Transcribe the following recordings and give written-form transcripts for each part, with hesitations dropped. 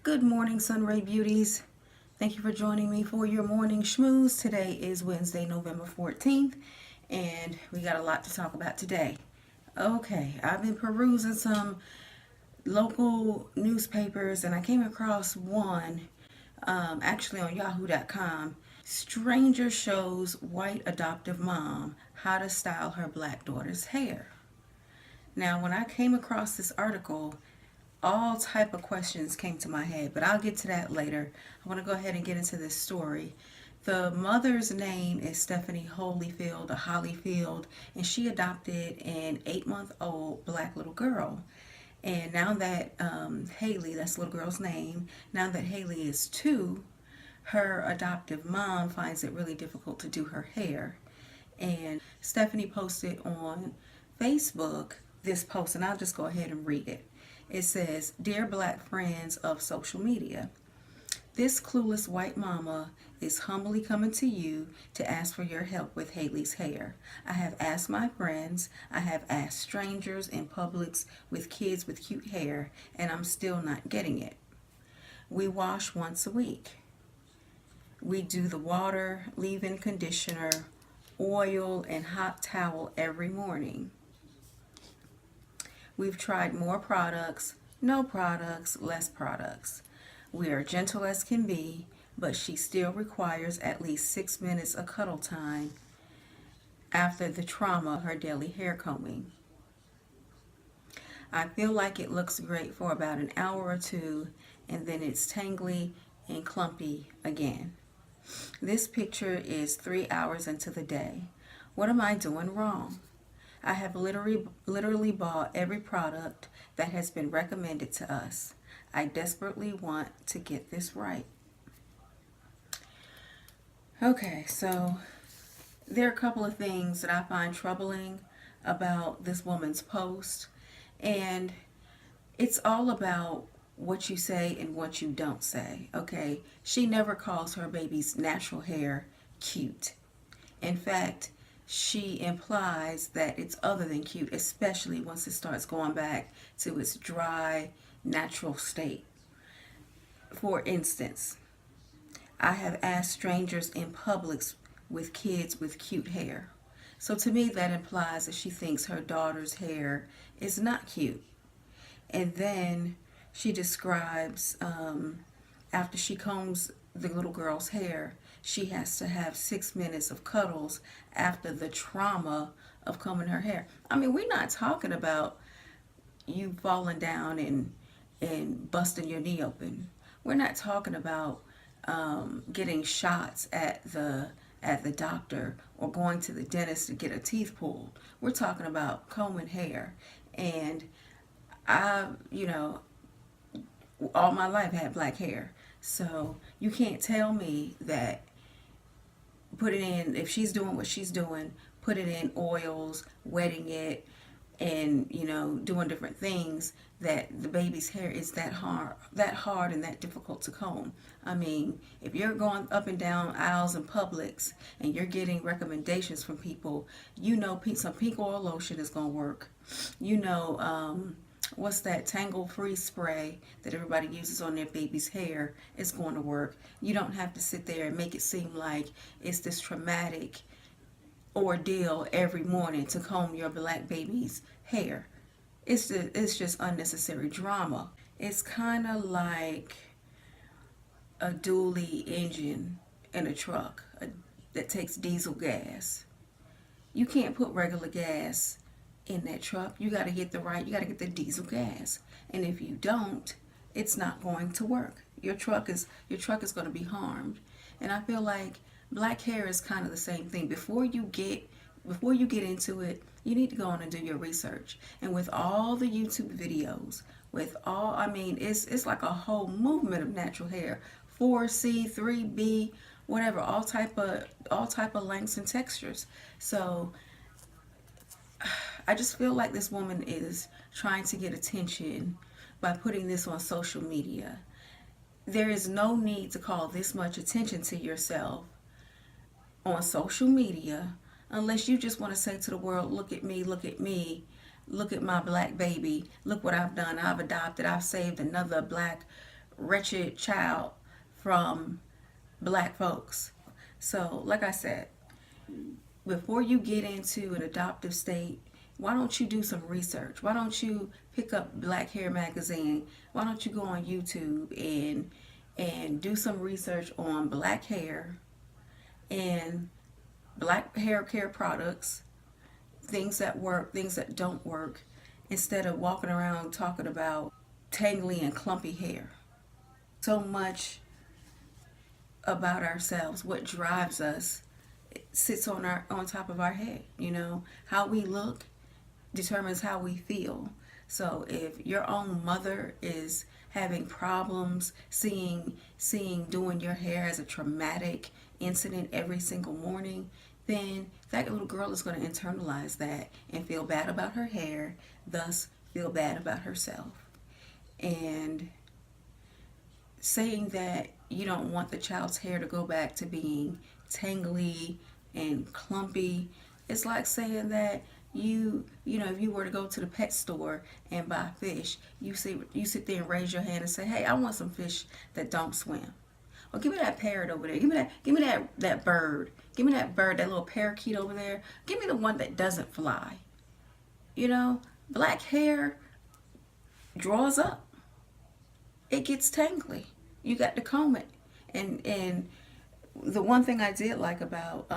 Good morning, Sunray Beauties. Thank you for joining me for your morning schmooze. Today is Wednesday, November 14th, and we got a lot to talk about today. Okay, I've been perusing some local newspapers and I came across one actually on yahoo.com. Stranger shows white adoptive mom how to style her black daughter's hair. Now, when I came across this article, all type of questions came to my head, but I'll get to that later. I want to go ahead and get into this story. The mother's name is Stephanie Holyfield, or Hollyfield, and she adopted an 8-month-old black little girl. And now that Haley, that's the little girl's name, now that Haley is 2, her adoptive mom finds it really difficult to do her hair. And Stephanie posted on Facebook this post, and I'll just go ahead and read it. It says, "Dear black friends of social media, this clueless white mama is humbly coming to you to ask for your help with Haley's hair. I have asked my friends, I have asked strangers in Publix with kids with cute hair, and I'm still not getting it. We wash once a week. We do the water, leave-in conditioner, oil, and hot towel every morning. We've tried more products, no products, less products. We are gentle as can be, but she still requires at least 6 minutes of cuddle time after the trauma of her daily hair combing. I feel like it looks great for about an hour or two, and then it's tangly and clumpy again. This picture is 3 hours into the day. What am I doing wrong? I have literally bought every product that has been recommended to us. I desperately want to get this right." Okay, so there are a couple of things that I find troubling about this woman's post, and it's all about what you say and what you don't say, okay? She never calls her baby's natural hair cute. In fact, she implies that it's other than cute, especially once it starts going back to its dry, natural state. For instance, I have asked strangers in Publix with kids with cute hair. So to me, that implies that she thinks her daughter's hair is not cute. And then she describes after she combs the little girl's hair, she has to have 6 minutes of cuddles after the trauma of combing her hair. I mean, we're not talking about you falling down and busting your knee open. We're not talking about getting shots at the doctor or going to the dentist to get a teeth pulled. We're talking about combing hair. And I, all my life had black hair. So you can't tell me that put it in, if she's doing what she's doing, put it in oils, wetting it, and doing different things, that the baby's hair is that hard and that difficult to comb. I mean, if you're going up and down aisles in Publix and you're getting recommendations from people, some pink oil lotion is going to work. What's that tangle free spray that everybody uses on their baby's hair is going to work. You don't have to sit there and make it seem like it's this traumatic ordeal every morning to comb your black baby's hair. It's just unnecessary drama. It's kind of like a dually engine in a truck that takes diesel gas. You can't put regular gas in that truck. You got to get the diesel gas. And if you don't, it's not going to work. Your truck is going to be harmed. And I feel like black hair is kind of the same thing. Before you get into it, you need to go on and do your research. And with all the YouTube videos, it's like a whole movement of natural hair. 4C, 3B, whatever, all type of lengths and textures. So I just feel like this woman is trying to get attention by putting this on social media. There is no need to call this much attention to yourself on social media unless you just want to say to the world, look at me, look at my black baby, look what I've done. I've adopted, I've saved another black wretched child from black folks. So, like I said, before you get into an adoptive state, why don't you do some research? Why don't you pick up Black Hair Magazine? Why don't you go on YouTube and do some research on black hair and black hair care products, things that work, things that don't work, instead of walking around talking about tangly and clumpy hair. So much about ourselves, what drives us, sits on top of our head. You know, how we look determines how we feel. So if your own mother is having problems seeing doing your hair as a traumatic incident every single morning, then that little girl is going to internalize that and feel bad about her hair, thus feel bad about herself. And saying that you don't want the child's hair to go back to being tangly and clumpy, it's like saying that you know, if you were to go to the pet store and buy fish, you sit there and raise your hand and say, hey, I want some fish that don't swim. Or give me that parrot over there. Give me that bird. Give me that bird, that little parakeet over there. Give me the one that doesn't fly. You know, black hair draws up. It gets tangly. You got to comb it. And the one thing I did like about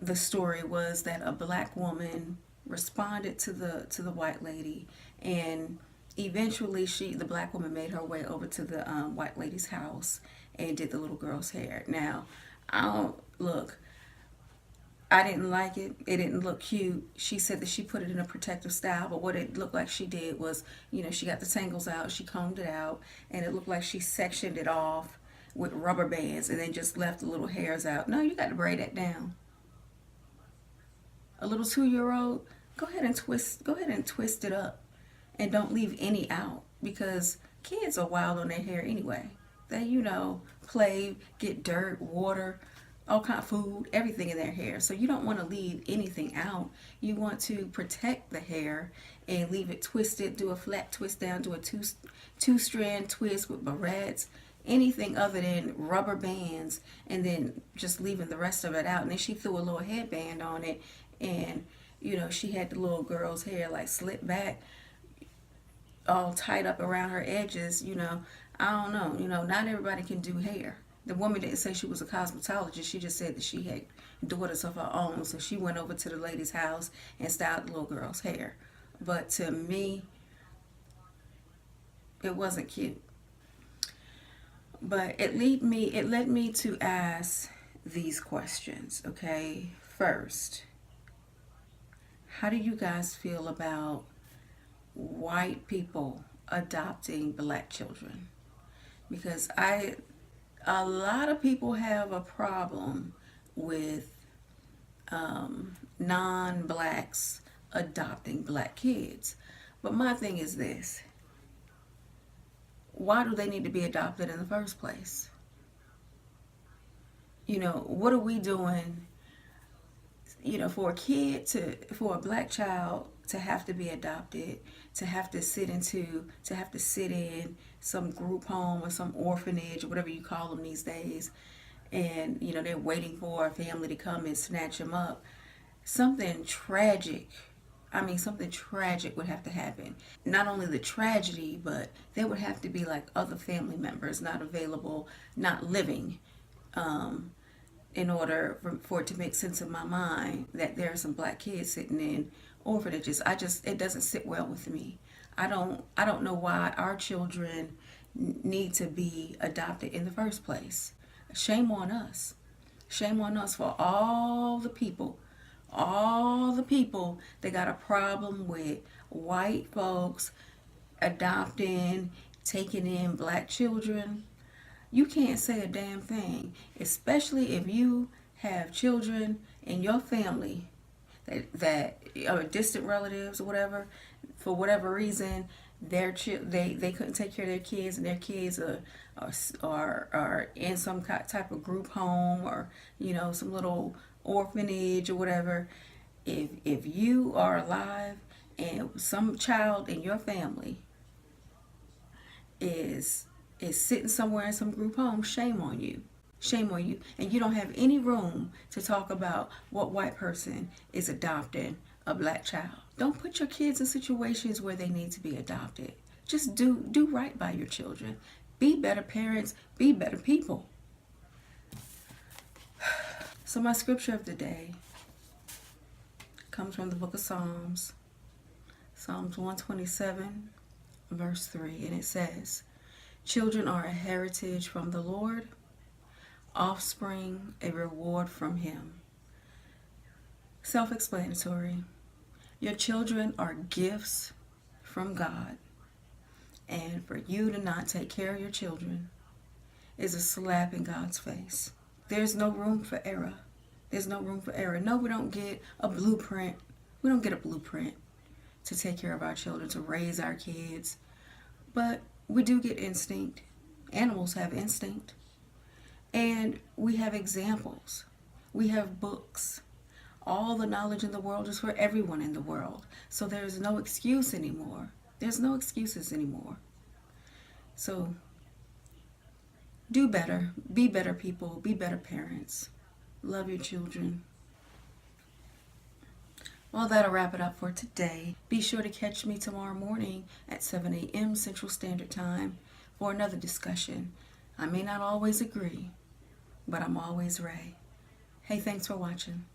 the story was that a black woman responded to the white lady, and eventually the black woman made her way over to the white lady's house and did the little girl's hair. Now, I don't look. I didn't like it. It didn't look cute. She said that she put it in a protective style, but what it looked like she did was, you know, she got the tangles out, she combed it out, and it looked like she sectioned it off with rubber bands and then just left the little hairs out. No, you got to braid that down. A little 2-year-old, go ahead and twist it up, and don't leave any out, because kids are wild on their hair anyway. They, you know, play, get dirt, water, all kind of food, everything in their hair. So you don't want to leave anything out. You want to protect the hair and leave it twisted, do a flat twist down, do a two strand twist with barrettes, anything other than rubber bands, and then just leaving the rest of it out. And then she threw a little headband on it, and you know, she had the little girl's hair like slicked back, all tied up around her edges. You know, I don't know. You know, not everybody can do hair. The woman didn't say she was a cosmetologist. She just said that she had daughters of her own. So she went over to the lady's house and styled the little girl's hair. But to me, it wasn't cute. But it led me to ask these questions, okay? First, how do you guys feel about white people adopting black children? Because a lot of people have a problem with non-blacks adopting black kids. But my thing is this: why do they need to be adopted in the first place? You know, what are we doing, you know, for a black child to have to be adopted, to have to sit in some group home or some orphanage or whatever you call them these days, and you know, they're waiting for a family to come and snatch them up. Something tragic, something tragic would have to happen. Not only the tragedy, but there would have to be like other family members not available, not living, in order for it to make sense in my mind that there are some black kids sitting in orphanages. It doesn't sit well with me. I don't know why our children need to be adopted in the first place. Shame on us. Shame on us for all the people that got a problem with white folks adopting, taking in black children. You can't say a damn thing, especially if you have children in your family that are distant relatives or whatever. For whatever reason, they couldn't take care of their kids, and their kids are in some type of group home, or you know, some little orphanage or whatever. If you are alive and some child in your family is sitting somewhere in some group home, shame on you. Shame on you. And you don't have any room to talk about what white person is adopting a black child. Don't put your kids in situations where they need to be adopted. Just do right by your children. Be better parents. Be better people. So my scripture of the day comes from the book of Psalms. Psalms 127, verse 3. And it says, "Children are a heritage from the Lord, offspring a reward from him." Self-explanatory. Your children are gifts from God. And for you to not take care of your children is a slap in God's face. There's no room for error. There's no room for error. No, we don't get a blueprint. We don't get a blueprint to take care of our children, to raise our kids. But we do get instinct. Animals have instinct. And we have examples. We have books. All the knowledge in the world is for everyone in the world. So there's no excuse anymore. There's no excuses anymore. So do better. Be better people. Be better parents. Love your children. Well, that'll wrap it up for today. Be sure to catch me tomorrow morning at 7 a.m. Central Standard Time for another discussion. I may not always agree, but I'm always Ray. Hey, thanks for watching.